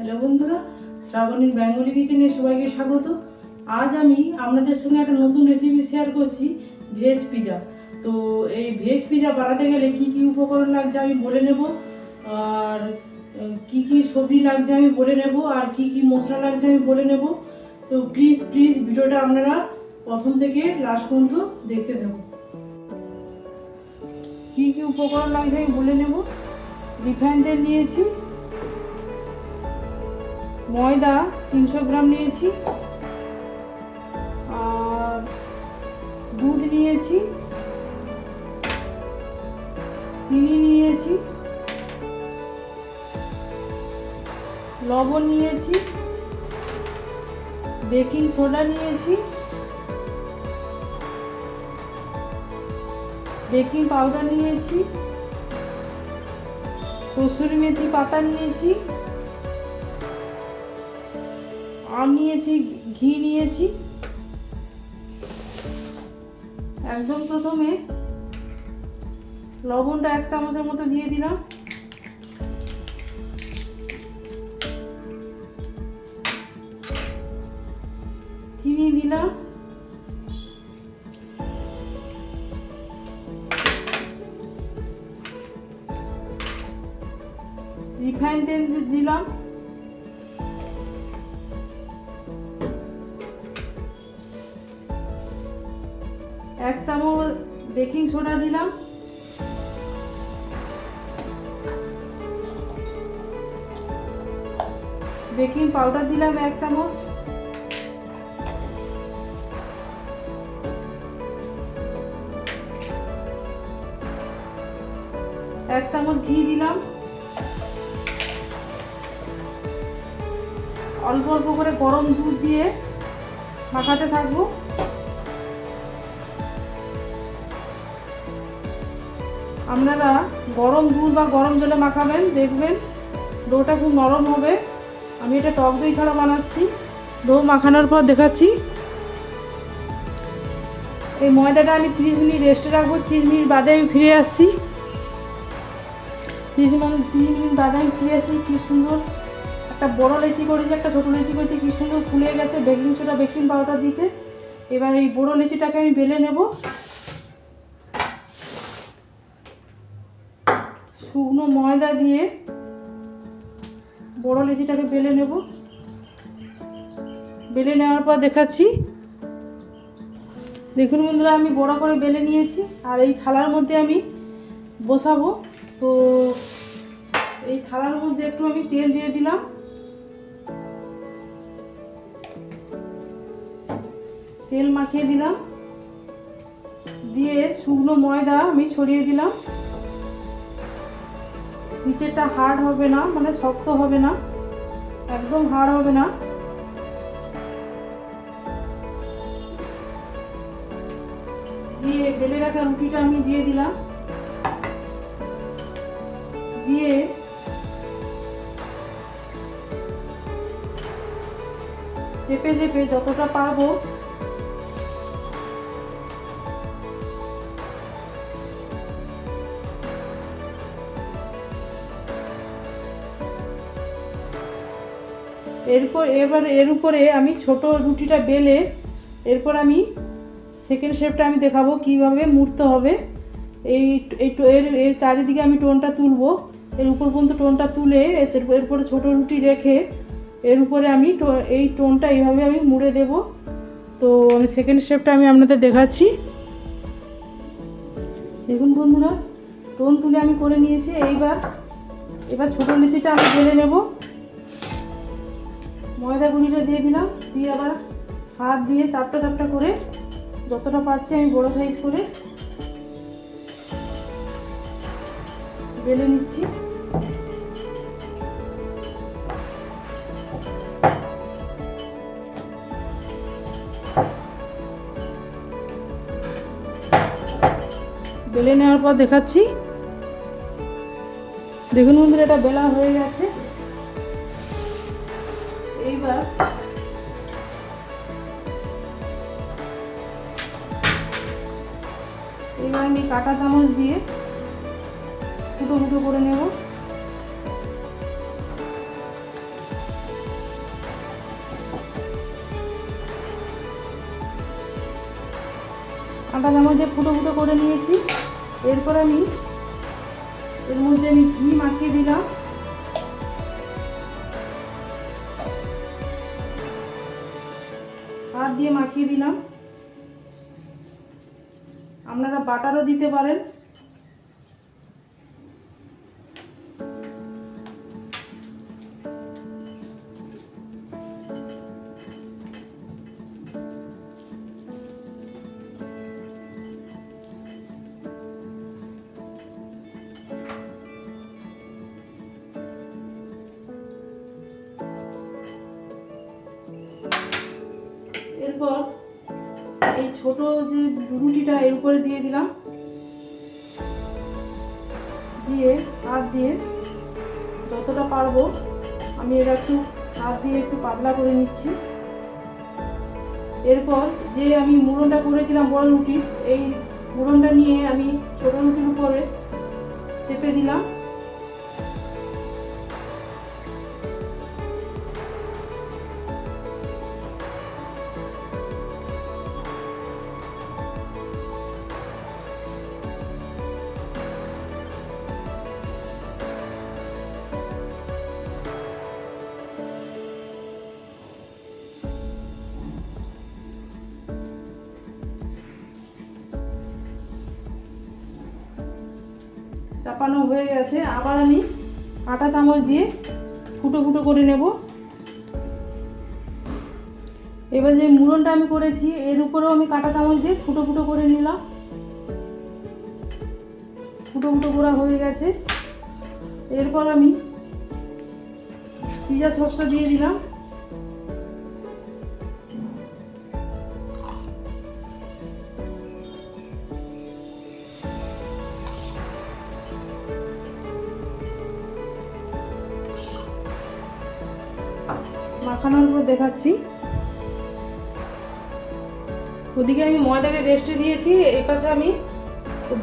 Hello বন্ধুরা, শ্রাবণীর Bengali কিচেনে সবাইকে স্বাগত। আজ আমি আপনাদের সঙ্গে একটা নতুন রেসিপি শেয়ার করছি, ভেজ পিজা। তো এই ভেজ পিজা বানাতে গেলে কি কি উপকরণ লাগছে আমি বলে নেব, আর কি কি সবজি লাগছে আমি বলে নেব, আর কি কি মশলা লাগছে আমি বলে নেব। তো প্লিজ ভিডিওটা আপনারা প্রথম থেকে লাস্ট পর্যন্ত দেখতে থাকুন। কি কি উপকরণ লাগছে আমি বলে নেব। রিফাইন তেল নিয়েছি, ময়দা 300 গ্রাম নিয়েছি, আর দুধ নিয়েছি, চিনি নিয়েছি, লবণ নিয়েছি, বেকিং সোডা নিয়েছি, বেকিং পাউডার নিয়েছি, কসুরি মেথি পাতা নিয়েছি, আম নিয়েছি, ঘি নিয়েছি। একদম প্রথমে লবণটা 1 চামচের মতো দিয়ে দিলাম, চিনি দিলাম, রিফাইন তেল দিলাম, এক চামচ বেকিং সোডা দিলাম, বেকিং পাউডার দিলাম 1 চামচ, এক চামচ ঘি দিলাম। অল্প অল্প করে গরম দুধ দিয়ে মাখাতে থাকবো। আপনারা গরম দুধ বা গরম জলে মাখাবেন, দেখবেন ডোটা খুব নরম হবে। আমি এটা টক দই ছাড়া বানাচ্ছি। ডো মাখানোর পর দেখাচ্ছি। এই ময়দাটা আমি 30 মিনিট রেস্টে রাখবো। 30 মিনিট বাদে আমি ফিরে আসছি। 30 মিনিট বাদে আমি ফিরে আসছি। কি সুন্দর একটা বড় লেচি করেছি, একটা ছোটো লেচি করেছি, কি সুন্দর ফুলে গেছে বেকিং সোডা বেকিং পাউডার দিতে। এবার এই বড় লেচিটাকে আমি বেলে নেব। শুকনো ময়দা দিয়ে বড় লেচিটাকে বেলে নেব। বেলে নেওয়ার পর দেখাচ্ছি। দেখুন বন্ধুরা, আমি বড় করে বেলে নিয়েছি, আর এই থালার মধ্যে আমি বসাবো। তো এই থালার মধ্যে একটু আমি তেল দিয়ে দিলাম, তেল মাখিয়ে দিলাম, দিয়ে শুকনো ময়দা আমি ছড়িয়ে দিলাম। নিচেরটা হার্ড হবে না, মানে শক্ত হবে না, একদম হার্ড হবে না। দিয়ে বেলে রাখা রুটিটা আমি দিয়ে দিলাম, দিয়ে চেপে চেপে যতটা পারবো এবার এর উপরে আমি ছোট রুটিটা বেলে এরপর আমি সেকেন্ড শেপটা আমি দেখাবো কিভাবে মুড়তে হবে। এর চারিদিকে আমি টোনটা তুলবো, এর উপর পর্যন্ত টোনটা তুলে এরপরে ছোট রুটি রেখে এর উপরে আমি এই টোনটা এইভাবে আমি মুড়ে দেব। তো আমি সেকেন্ড শেপটা আমি আপনাদের দেখাচ্ছি। দেখুন বন্ধুরা, টোন তুলে আমি করে নিয়েছি। এবার ছোট লিচিটা আমি বেলে নেব। ময়দা গুঁড়িটা দিয়ে দিলাম, দিয়ে আবার হাত দিয়ে চাপটা চাপটা করে যতটা পারছি আমি বড় সাইজ করে বেলে নিচ্ছি। বেলে নেওয়ার পর দেখাচ্ছি। দেখুন বন্ধুরা, এটা বেলা হয়ে গেছে। এইবার আমি কাঁটা চামচ দিয়ে ফুটো ফুটো করে নেব। কাঁটা চামচ দিয়ে ফুটো ফুটো করে নিয়েছি। এরপর আমি এর মধ্যে ঘি মাখিয়ে দিলাম। হাত দিয়ে মাখিয়ে দিলাম। আপনারা বাটারও দিতে পারেন। এরপর এই ছোট যে রুটিটা এর উপরে দিয়ে দিলাম, দিয়ে হাত দিয়ে যতটা পারবো আমি এটা একটু হাত দিয়ে একটু পাতলা করে নিচ্ছি। এরপর যে আমি মুড়নটা করেছিলাম বড় রুটির, এই মুড়নটা নিয়ে আমি ছোট রুটির উপরে চেপে দিলাম। চাপানো হয়ে গেছে। আবার আমি কাঁটা চামচ দিয়ে ফুটো ফুটো করে নেব। এবার যে মুড়নটা আমি করেছি এর উপরেও আমি কাঁটা চামচ দিয়ে ফুটো ফুটো করে নিলাম। ফুটো ফুটো করা হয়ে গেছে। এরপর আমি পিৎজা সসটা দিয়ে দিলাম। মাখানোর পর দেখাচ্ছি। ওদিকে আমি ময়দাকে রেস্টে দিয়েছি, এই পাশে আমি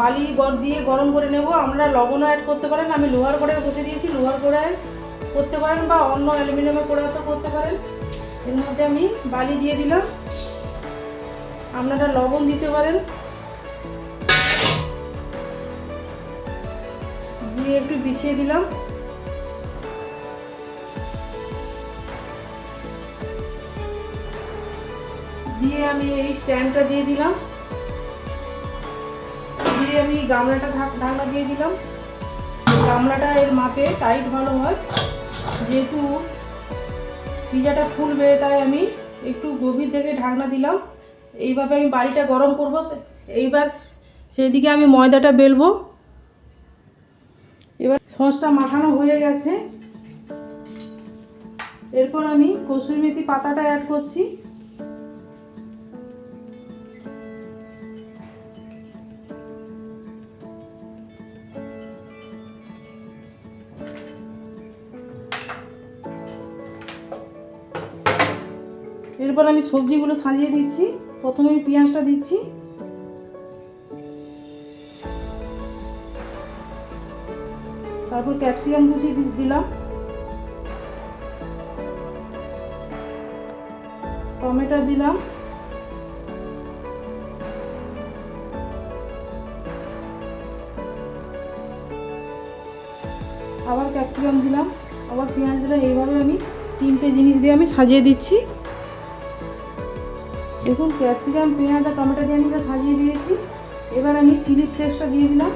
বালি দিয়ে গরম করে নেব। আমরা লবণও অ্যাড করতে পারেন, আমি লোহার কড়াই বসে দিয়েছি, লোহার কড়াই করতে পারেন বা অন্য অ্যালুমিনিয়ামের কড়াইতেও করতে পারেন। এর মধ্যে আমি বালি দিয়ে দিলাম, আপনারা লবণ দিতে পারেন, দিয়ে একটু বিছিয়ে দিলাম। দিয়ে আমি এই স্ট্যান্ডটা দিয়ে দিলাম, দিয়ে আমি গামলাটা ঢাকনা দিয়ে দিলাম। গামলাটা এর মাপে টাইট ভালো হয়, যেহেতু পিজাটা ফুলবে তাই আমি একটু গভীর থেকে ঢাকনা দিলাম। এইভাবে আমি বালিটা গরম করব। এইবার সেদিকে আমি ময়দাটা বেলবো। এবার সসটা মাখানো হয়ে গেছে। এরপর আমি কসুরি মেথি পাতাটা অ্যাড করছি। এরপর আমি সবজিগুলো সাজিয়ে দিচ্ছি। প্রথমে আমি পেঁয়াজটা দিচ্ছি, তারপর ক্যাপসিকাম কুচি দিলাম, টমেটো দিলাম, আবার ক্যাপসিকাম দিলাম, আবার পেঁয়াজ দিলাম। এইভাবে আমি তিনটে জিনিস দিয়ে আমি সাজিয়ে দিচ্ছি। দেখুন ক্যাপসিকাম, পেঁয়াজ আর টমেটো দিয়ে আমি সাজিয়ে দিয়েছি। এবার আমি চিলি ফ্লেক্সটা দিয়ে দিলাম।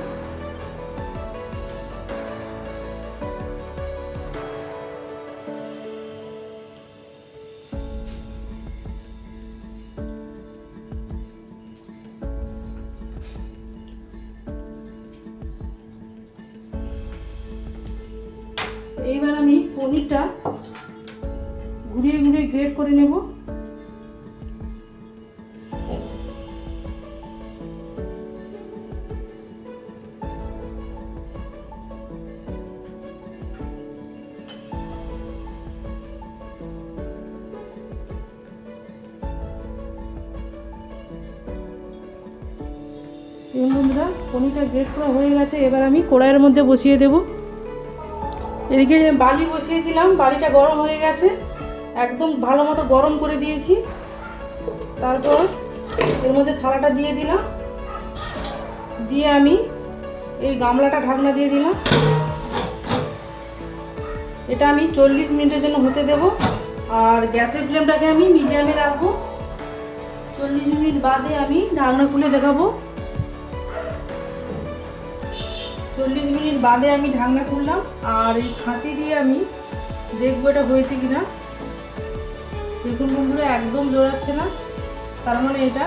এইবার আমি পনিরটা ঘুরিয়ে ঘুরিয়ে গ্রেট করে নেব। বন্ধুরা পনিরটা গ্রেট করা হয়ে গেছে। এবার আমি কড়াইয়ের মধ্যে বসিয়ে দেব। এদিকে যে বালি বসিয়েছিলাম, বালিটা গরম হয়ে গেছে, একদম ভালো মতো গরম করে দিয়েছি। তারপর এর মধ্যে থালাটা দিয়ে দিলাম। দিয়ে আমি এই গামলাটা ঢাকনা দিয়ে দিলাম। এটা আমি 40 মিনিটের জন্য হতে দেব। আর গ্যাসের ফ্লেমটাকে আমি মিডিয়ামে রাখবো। 40 মিনিট বাদে আমি ঢাকনা খুলে দেখাবো। 40 মিনিট বাদে আমি ঢাকনা খুললাম, আর এই খাঁচি দিয়ে আমি দেখবো এটা হয়েছে কিনা। দেখুন বন্ধুরা, একদম জোড়াচ্ছে না, তার মানে এটা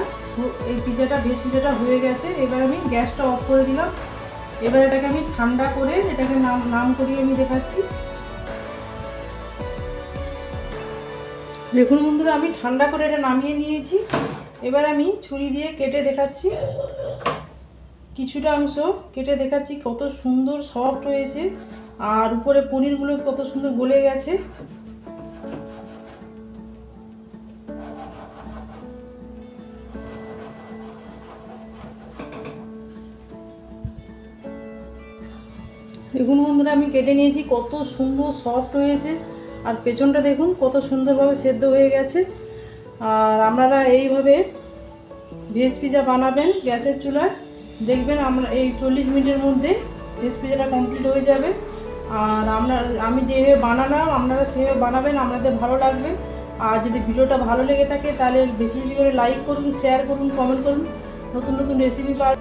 এই পিজাটা, ভেজ পিজাটা হয়ে গেছে। এবার আমি গ্যাসটা অফ করে দিলাম। এবার এটাকে আমি ঠান্ডা করে এটাকে নাম করিয়ে আমি দেখাচ্ছি। দেখুন বন্ধুরা, আমি ঠান্ডা করে এটা নামিয়ে নিয়েছি। এবার আমি ছুরি দিয়ে কেটে দেখাচ্ছি, কিছুটা অংশ কেটে দেখাচ্ছি কত সুন্দর সফট হয়েছে, আর উপরে পনিরগুলো কত সুন্দর গলে গেছে। দেখুন বন্ধুরা, আমি কেটে নিয়েছি, কত সুন্দর সফট হয়েছে, আর পেছনটা দেখুন কত সুন্দরভাবে সেদ্ধ হয়ে গেছে। আর আপনারা এইভাবে ভেজ পিজা বানাবেন গ্যাসের চুলায়, দেখবেন আমরা এই 40 মিনিটের মধ্যে ভেজ পিজাটা কমপ্লিট হয়ে যাবে। আর আমি যেভাবে বানালাম আপনারা সেভাবে বানাবেন, আপনাদের ভালো লাগবে। আর যদি ভিডিওটা ভালো লেগে থাকে তাহলে বেশি বেশি করে লাইক করুন, শেয়ার করুন, কমেন্ট করুন। নতুন নতুন রেসিপি পাওয়ার